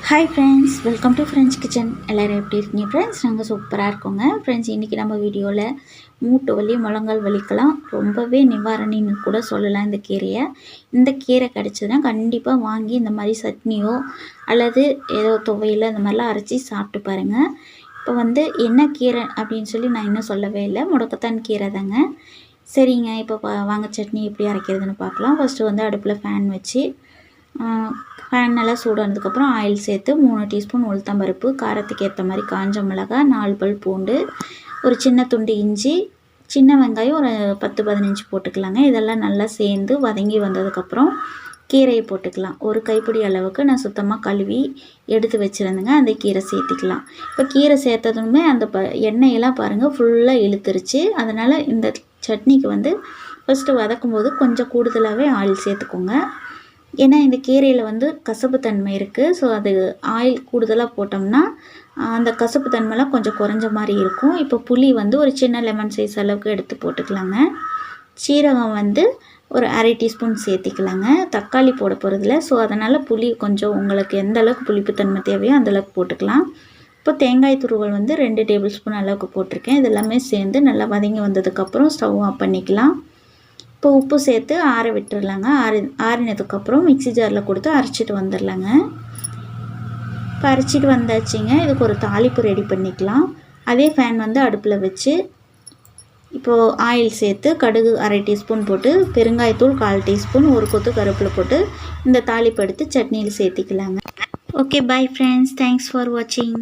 Hi friends, welcome to friends kitchen. எல்லோரும் எப்படி இருக்கீங்க ஃப்ரெண்ட்ஸ்? நாங்கள் சூப்பராக இருக்கோங்க ஃப்ரெண்ட்ஸ். இன்றைக்கி நம்ம வீடியோவில் மூட்டு வலி, முழங்கால் வலிக்கெல்லாம் ரொம்பவே நிவாரணின்னு கூட சொல்லலாம் இந்த கீரையை. இந்த கீரை கிடச்சதுன்னா கண்டிப்பாக வாங்கி இந்த மாதிரி சட்னியோ அல்லது ஏதோ துவையில் இந்த மாதிரிலாம் அரைச்சி சாப்பிட்டு பாருங்கள். இப்போ என்ன கீரை அப்படின்னு சொல்லி நான் இன்னும் சொல்லவே இல்லை, முடக்கத்தான் கீரை தாங்க. சரிங்க, இப்போ வாங்க சட்னி எப்படி அரைக்கிறதுன்னு பார்க்கலாம். ஃபஸ்ட்டு அடுப்பில் ஃபேன் வச்சு ஃபேன் நல்லா சூடானதுக்கப்புறம் ஆயில் சேர்த்து 3 டீஸ்பூன் உளுத்தம்பருப்பு, காரத்துக்கு ஏற்ற மாதிரி காஞ்ச மிளகாய், 4 பல் பூண்டு, ஒரு சின்ன துண்டு இஞ்சி, சின்ன வெங்காயம் ஒரு 10-15 போட்டுக்கலாங்க. இதெல்லாம் நல்லா சேர்ந்து வதங்கி வந்ததுக்கப்புறம் கீரையை போட்டுக்கலாம். ஒரு கைப்பிடி அளவுக்கு நான் சுத்தமாக கழுவி எடுத்து வச்சுருந்தேங்க. அந்த கீரை சேர்த்திக்கலாம். இப்போ கீரை சேர்த்ததுமே அந்த எண்ணெயெல்லாம் பாருங்கள் ஃபுல்லாக இழுத்துருச்சு. அதனால் இந்த சட்னிக்கு ஃபஸ்ட்டு வதக்கும் போது கொஞ்சம் கூடுதலாகவே ஆயில் சேர்த்துக்கோங்க. ஏன்னா இந்த கீரையில் கசப்பு தன்மை இருக்குது. ஸோ அது ஆயில் கூடுதலாக போட்டோம்னா அந்த கசப்பு தன்மைலாம் கொஞ்சம் குறைஞ்ச மாதிரி இருக்கும். இப்போ புளி ஒரு சின்ன லெமன் சைஸ் அளவுக்கு எடுத்து போட்டுக்கலாங்க. சீரகம் ஒரு அரை டீஸ்பூன் சேர்த்திக்கலாங்க. தக்காளி போட போகிறதில்ல, ஸோ அதனால் புளி கொஞ்சம் உங்களுக்கு எந்த அளவுக்கு புளிப்புத்தன்மை தேவையோ அந்தளவுக்கு போட்டுக்கலாம். இப்போ தேங்காய் துருவல் 2 டேபிள் ஸ்பூன் அளவுக்கு போட்டிருக்கேன். இது எல்லாமே சேர்ந்து நல்லா வதங்கி வந்ததுக்கப்புறம் ஸ்டவ் ஆஃப் பண்ணிக்கலாம். இப்போ உப்பு சேர்த்து ஆற விட்டுடலாங்க. ஆறினதுக்கப்புறம் மிக்ஸி ஜாரில் கொடுத்து அரைச்சிட்டு வந்துடலாங்க. இப்போ அரைச்சிட்டு வந்தாச்சுங்க. இதுக்கு ஒரு தாளிப்பு ரெடி பண்ணிக்கலாம். அதே ஃபேன் அடுப்பில் வச்சு இப்போது ஆயில் சேர்த்து கடுகு அரை டீஸ்பூன் போட்டு, பெருங்காயத்தூள் 1/4 டீஸ்பூன், ஒரு கொத்து கருவேப்பிலை போட்டு இந்த தாளிப்பு எடுத்து சட்னியில் சேர்த்திக்கலாங்க. Okay, bye friends. Thanks for வாட்சிங்.